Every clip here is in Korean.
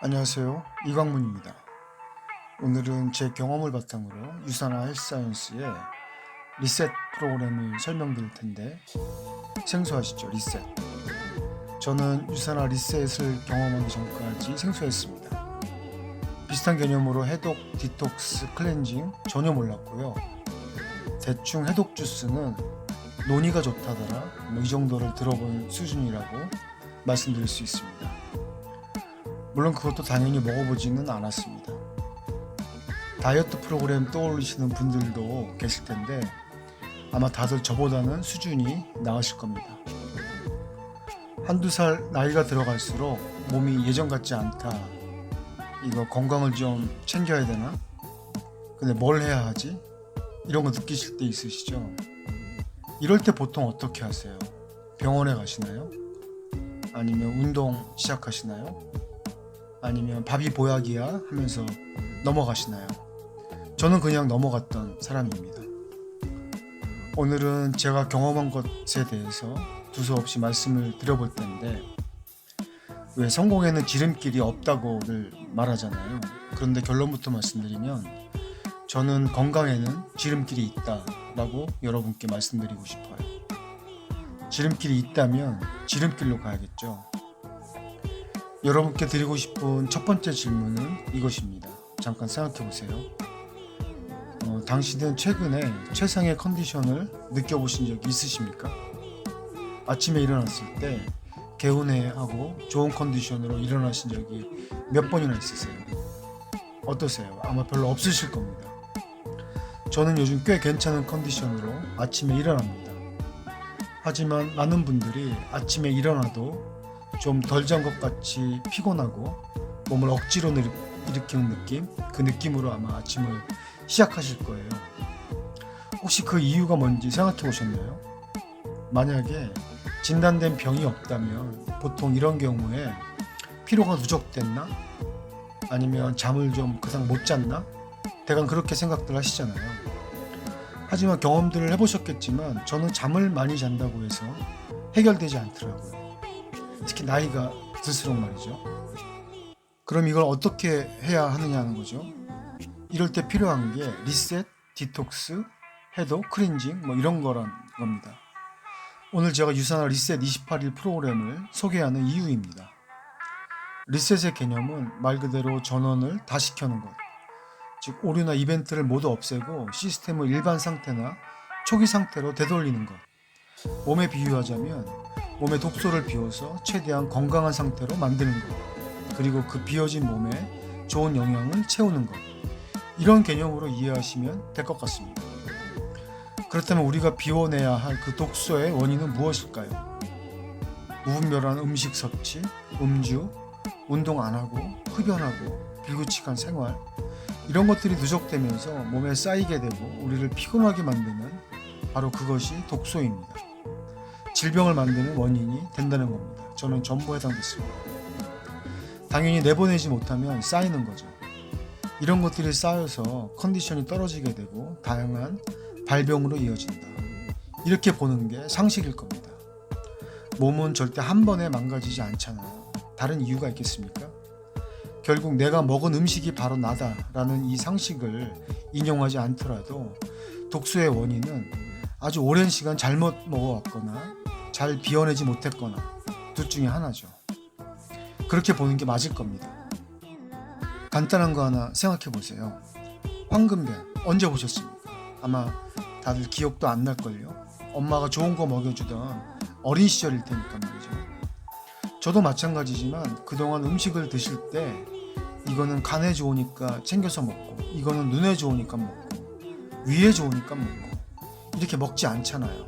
안녕하세요. 이광문입니다. 오늘은 제 경험을 바탕으로 유산화 헬스사이언스의 리셋 프로그램을 설명드릴 텐데, 생소하시죠? 리셋. 저는 유산화 리셋을 경험하기 전까지 생소했습니다. 비슷한 개념으로 해독, 디톡스, 클렌징 전혀 몰랐고요. 대충 해독 주스는 논의가 좋다더라, 이 정도를 들어본 수준이라고 말씀드릴 수 있습니다. 물론 그것도 당연히 먹어보지는 않았습니다. 다이어트 프로그램 떠올리시는 분들도 계실 텐데 아마 다들 저보다는 수준이 나으실 겁니다. 한두 살 나이가 들어갈수록 몸이 예전 같지 않다, 이거 건강을 좀 챙겨야 되나? 근데 뭘 해야 하지? 이런 거 느끼실 때 있으시죠? 이럴 때 보통 어떻게 하세요? 병원에 가시나요? 아니면 운동 시작하시나요? 아니면 밥이 보약이야 하면서 넘어가시나요? 저는 그냥 넘어갔던 사람입니다. 오늘은 제가 경험한 것에 대해서 두서없이 말씀을 드려볼 텐데, 왜 성공에는 지름길이 없다고를 말하잖아요. 그런데 결론부터 말씀드리면 저는 건강에는 지름길이 있다라고 여러분께 말씀드리고 싶어요. 지름길이 있다면 지름길로 가야겠죠. 여러분께 드리고 싶은 첫 번째 질문은 이것입니다. 잠깐 생각해 보세요. 당신은 최근에 최상의 컨디션을 느껴보신 적이 있으십니까? 아침에 일어났을 때 개운해하고 좋은 컨디션으로 일어나신 적이 몇 번이나 있으세요? 어떠세요? 아마 별로 없으실 겁니다. 저는 요즘 꽤 괜찮은 컨디션으로 아침에 일어납니다. 하지만 많은 분들이 아침에 일어나도 좀 덜 잔 것 같이 피곤하고 몸을 억지로 일으키는 느낌, 그 느낌으로 아마 아침을 시작하실 거예요. 혹시 그 이유가 뭔지 생각해 보셨나요? 만약에 진단된 병이 없다면 보통 이런 경우에 피로가 누적됐나? 아니면 잠을 좀 그냥 못 잤나? 대강 그렇게 생각들 하시잖아요. 하지만 경험들을 해보셨겠지만 저는 잠을 많이 잔다고 해서 해결되지 않더라고요. 특히 나이가 들수록 말이죠. 그럼 이걸 어떻게 해야 하느냐는 거죠. 이럴 때 필요한 게 리셋, 디톡스, 해독, 클렌징 이런 거란 겁니다. 오늘 제가 유산화 리셋 28일 프로그램을 소개하는 이유입니다. 리셋의 개념은 말 그대로 전원을 다시 켜는 것, 즉 오류나 이벤트를 모두 없애고 시스템을 일반 상태나 초기 상태로 되돌리는 것. 몸에 비유하자면 몸의 독소를 비워서 최대한 건강한 상태로 만드는 것, 그리고 그 비워진 몸에 좋은 영양을 채우는 것, 이런 개념으로 이해하시면 될 것 같습니다. 그렇다면 우리가 비워내야 할 그 독소의 원인은 무엇일까요? 무분별한 음식 섭취, 음주, 운동 안 하고 흡연하고 불규칙한 생활, 이런 것들이 누적되면서 몸에 쌓이게 되고 우리를 피곤하게 만드는 바로 그것이 독소입니다. 질병을 만드는 원인이 된다는 겁니다. 저는 전부 해당됐습니다. 당연히 내보내지 못하면 쌓이는 거죠. 이런 것들이 쌓여서 컨디션이 떨어지게 되고 다양한 발병으로 이어진다. 이렇게 보는 게 상식일 겁니다. 몸은 절대 한 번에 망가지지 않잖아요. 다른 이유가 있겠습니까? 결국 내가 먹은 음식이 바로 나다라는 이 상식을 인용하지 않더라도 독소의 원인은 아주 오랜 시간 잘못 먹어왔거나 잘 비워내지 못했거나 둘 중에 하나죠. 그렇게 보는 게 맞을 겁니다. 간단한 거 하나 생각해 보세요. 황금변 언제 보셨습니까? 아마 다들 기억도 안 날걸요. 엄마가 좋은 거 먹여주던 어린 시절일 테니까 말이죠. 저도 마찬가지지만 그동안 음식을 드실 때 이거는 간에 좋으니까 챙겨서 먹고, 이거는 눈에 좋으니까 먹고, 위에 좋으니까 먹고, 이렇게 먹지 않잖아요.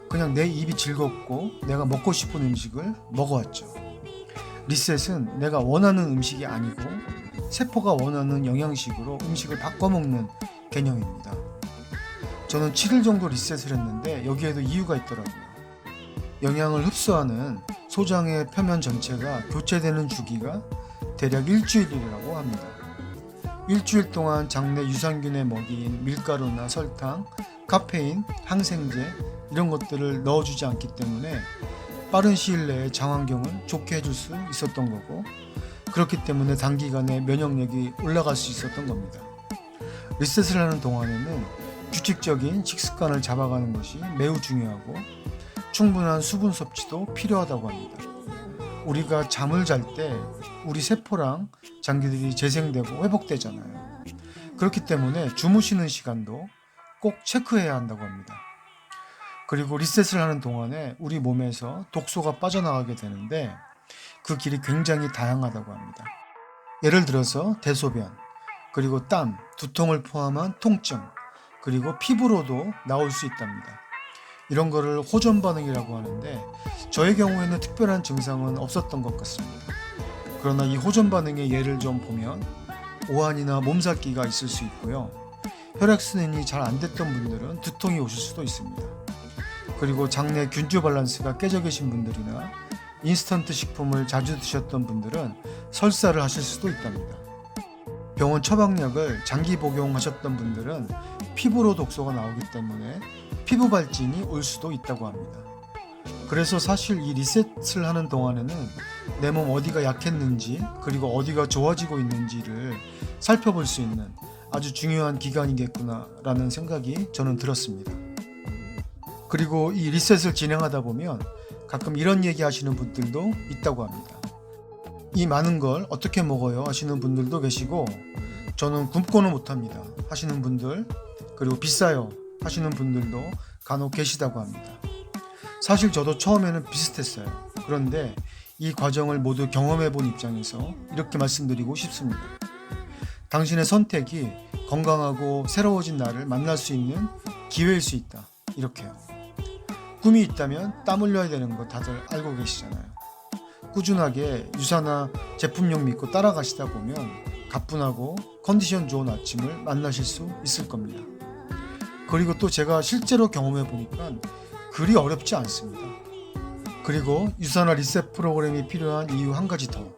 그냥 내 입이 즐겁고 내가 먹고 싶은 음식을 먹어왔죠. 리셋은 내가 원하는 음식이 아니고 세포가 원하는 영양식으로 음식을 바꿔 먹는 개념입니다. 저는 7일 정도 리셋을 했는데 여기에도 이유가 있더라고요. 영양을 흡수하는 소장의 표면 전체가 교체되는 주기가 대략 일주일이라고 합니다. 일주일 동안 장내 유산균에 먹인 밀가루나 설탕, 카페인, 항생제 이런 것들을 넣어주지 않기 때문에 빠른 시일 내에 장환경을 좋게 해줄 수 있었던 거고, 그렇기 때문에 단기간에 면역력이 올라갈 수 있었던 겁니다. 리셋을 하는 동안에는 규칙적인 식습관을 잡아가는 것이 매우 중요하고 충분한 수분 섭취도 필요하다고 합니다. 우리가 잠을 잘 때 우리 세포랑 장기들이 재생되고 회복되잖아요. 그렇기 때문에 주무시는 시간도 꼭 체크해야 한다고 합니다. 그리고 리셋을 하는 동안에 우리 몸에서 독소가 빠져나가게 되는데 그 길이 굉장히 다양하다고 합니다. 예를 들어서 대소변, 그리고 땀, 두통을 포함한 통증, 그리고 피부로도 나올 수 있답니다. 이런 거를 호전 반응이라고 하는데 저의 경우에는 특별한 증상은 없었던 것 같습니다. 그러나 이 호전 반응의 예를 좀 보면 오한이나 몸살기가 있을 수 있고요. 혈액순환이 잘 안 됐던 분들은 두통이 오실 수도 있습니다. 그리고 장내 균주 밸런스가 깨져 계신 분들이나 인스턴트 식품을 자주 드셨던 분들은 설사를 하실 수도 있답니다. 병원 처방약을 장기 복용하셨던 분들은 피부로 독소가 나오기 때문에 피부 발진이 올 수도 있다고 합니다. 그래서 사실 이 리셋을 하는 동안에는 내 몸 어디가 약했는지 그리고 어디가 좋아지고 있는지를 살펴볼 수 있는 아주 중요한 기간이겠구나 라는 생각이 저는 들었습니다. 그리고 이 리셋을 진행하다 보면 가끔 이런 얘기 하시는 분들도 있다고 합니다. 이 많은 걸 어떻게 먹어요 하시는 분들도 계시고 저는 굶고는 못합니다 하시는 분들, 그리고 비싸요 하시는 분들도 간혹 계시다고 합니다. 사실 저도 처음에는 비슷했어요. 그런데 이 과정을 모두 경험해 본 입장에서 이렇게 말씀드리고 싶습니다. 당신의 선택이 건강하고 새로워진 나를 만날 수 있는 기회일 수 있다. 이렇게요. 꿈이 있다면 땀 흘려야 되는 거 다들 알고 계시잖아요. 꾸준하게 유사나 제품력 믿고 따라가시다 보면 가뿐하고 컨디션 좋은 아침을 만나실 수 있을 겁니다. 그리고 또 제가 실제로 경험해 보니까 그리 어렵지 않습니다. 그리고 유산화 리셋 프로그램이 필요한 이유 한 가지 더,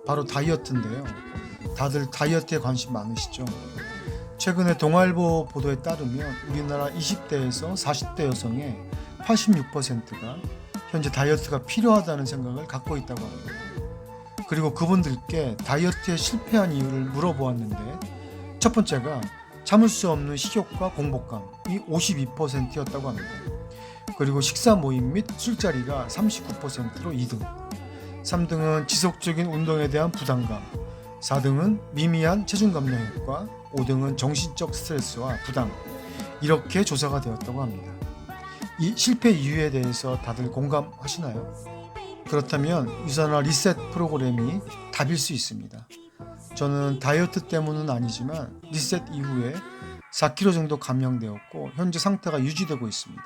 바로 다이어트인데요. 다들 다이어트에 관심 많으시죠? 최근에 동아일보 보도에 따르면 우리나라 20대에서 40대 여성의 86%가 현재 다이어트가 필요하다는 생각을 갖고 있다고 합니다. 그리고 그분들께 다이어트에 실패한 이유를 물어보았는데 첫 번째가 참을 수 없는 식욕과 공복감이 52%였다고 합니다. 그리고 식사 모임 및 술자리가 39%로 2등, 3등은 지속적인 운동에 대한 부담감, 4등은 미미한 체중 감량 효과, 5등은 정신적 스트레스와 부담, 이렇게 조사가 되었다고 합니다. 이 실패 이유에 대해서 다들 공감하시나요? 그렇다면 유산화 리셋 프로그램이 답일 수 있습니다. 저는 다이어트 때문은 아니지만 리셋 이후에 4kg 정도 감량되었고 현재 상태가 유지되고 있습니다.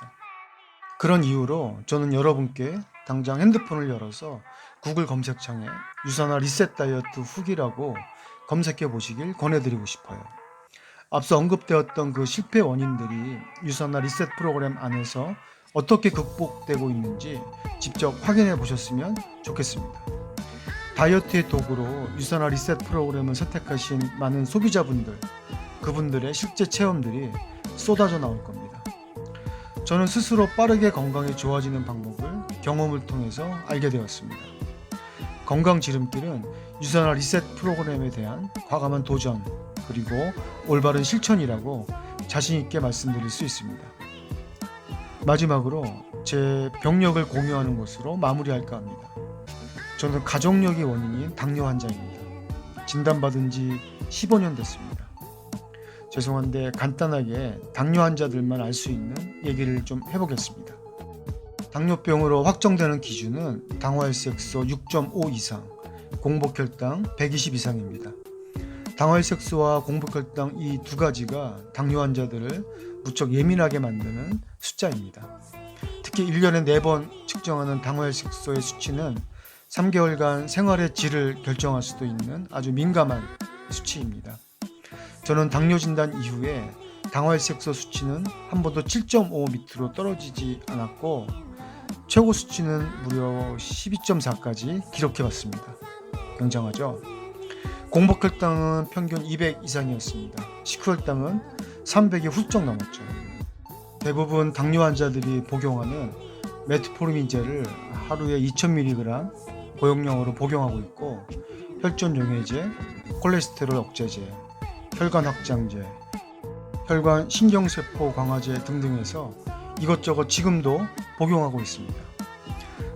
그런 이유로 저는 여러분께 당장 핸드폰을 열어서 구글 검색창에 유산화 리셋 다이어트 후기라고 검색해 보시길 권해드리고 싶어요. 앞서 언급되었던 그 실패 원인들이 유산화 리셋 프로그램 안에서 어떻게 극복되고 있는지 직접 확인해 보셨으면 좋겠습니다. 다이어트의 도구로 유산화 리셋 프로그램을 선택하신 많은 소비자분들, 그분들의 실제 체험들이 쏟아져 나올 겁니다. 저는 스스로 빠르게 건강이 좋아지는 방법을 경험을 통해서 알게 되었습니다. 건강 지름길은 유산화 리셋 프로그램에 대한 과감한 도전, 그리고 올바른 실천이라고 자신 있게 말씀드릴 수 있습니다. 마지막으로 제 병력을 공유하는 것으로 마무리할까 합니다. 저는 가족력이 원인인 당뇨 환자입니다. 진단받은 지 15년 됐습니다. 죄송한데 간단하게 당뇨 환자들만 알 수 있는 얘기를 좀 해보겠습니다. 당뇨병으로 확정되는 기준은 당화혈색소 6.5 이상, 공복혈당 120 이상입니다. 당화혈색소와 공복혈당 이 두 가지가 당뇨 환자들을 무척 예민하게 만드는 숫자입니다. 특히 1년에 4번 측정하는 당화혈색소의 수치는 3개월간 생활의 질을 결정할 수도 있는 아주 민감한 수치입니다. 저는 당뇨 진단 이후에 당화혈색소 수치는 한 번도 7.5 밑으로 떨어지지 않았고 최고 수치는 무려 12.4까지 기록해봤습니다. 굉장하죠? 공복혈당은 평균 200 이상이었습니다. 식후혈당은 300이 훌쩍 넘었죠. 대부분 당뇨 환자들이 복용하는 메트포르민제를 하루에 2000mg 고용량으로 복용하고 있고 혈전 용해제, 콜레스테롤 억제제, 혈관 확장제, 혈관 신경세포 강화제 등등해서 이것저것 지금도 복용하고 있습니다.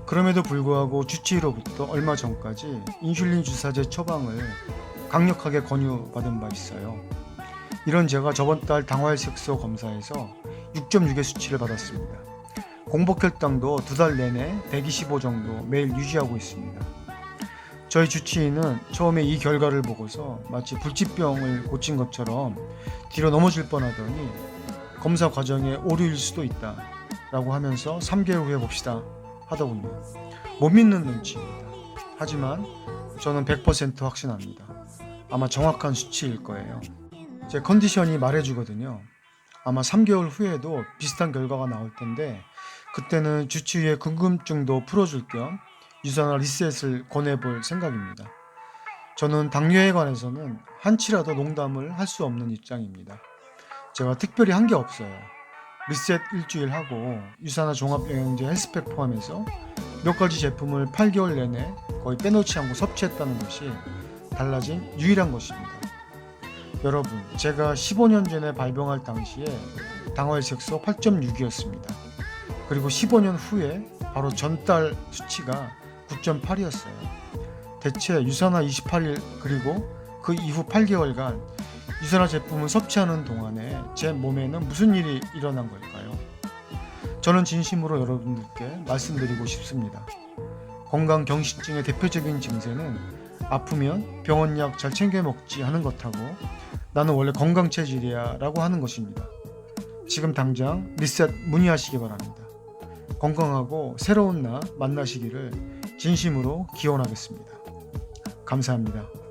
그럼에도 불구하고 주치의로부터 얼마 전까지 인슐린 주사제 처방을 강력하게 권유받은 바 있어요. 이런 제가 저번 달 당화혈색소 검사에서 6.6의 수치를 받았습니다. 공복혈당도 2달 내내 125 정도 매일 유지하고 있습니다. 저희 주치의는 처음에 이 결과를 보고서 마치 불치병을 고친 것처럼 뒤로 넘어질 뻔하더니 검사 과정에 오류일 수도 있다 라고 하면서 3개월 후에 봅시다 하더군요. 못 믿는 눈치입니다. 하지만 저는 100% 확신합니다. 아마 정확한 수치일 거예요. 제 컨디션이 말해주거든요. 아마 3개월 후에도 비슷한 결과가 나올 텐데 그때는 주치의의 궁금증도 풀어줄 겸 유산화 리셋을 권해볼 생각입니다. 저는 당뇨에 관해서는 한치라도 농담을 할 수 없는 입장입니다. 제가 특별히 한 게 없어요. 리셋 일주일 하고 유산화 종합영양제 헬스팩 포함해서 몇 가지 제품을 8개월 내내 거의 빼놓지 않고 섭취했다는 것이 달라진 유일한 것입니다. 여러분, 제가 15년 전에 발병할 당시에 당화혈색소 8.6이었습니다. 그리고 15년 후에 바로 전달 수치가 9.8이었어요. 대체 유산화 28일 그리고 그 이후 8개월간 유산화 제품을 섭취하는 동안에 제 몸에는 무슨 일이 일어난 걸까요? 저는 진심으로 여러분들께 말씀드리고 싶습니다. 건강경식증의 대표적인 증세는 아프면 병원약 잘 챙겨 먹지 하는 것하고 나는 원래 건강체질이야 라고 하는 것입니다. 지금 당장 리셋 문의하시기 바랍니다. 건강하고 새로운 나 만나시기를 진심으로 기원하겠습니다. 감사합니다.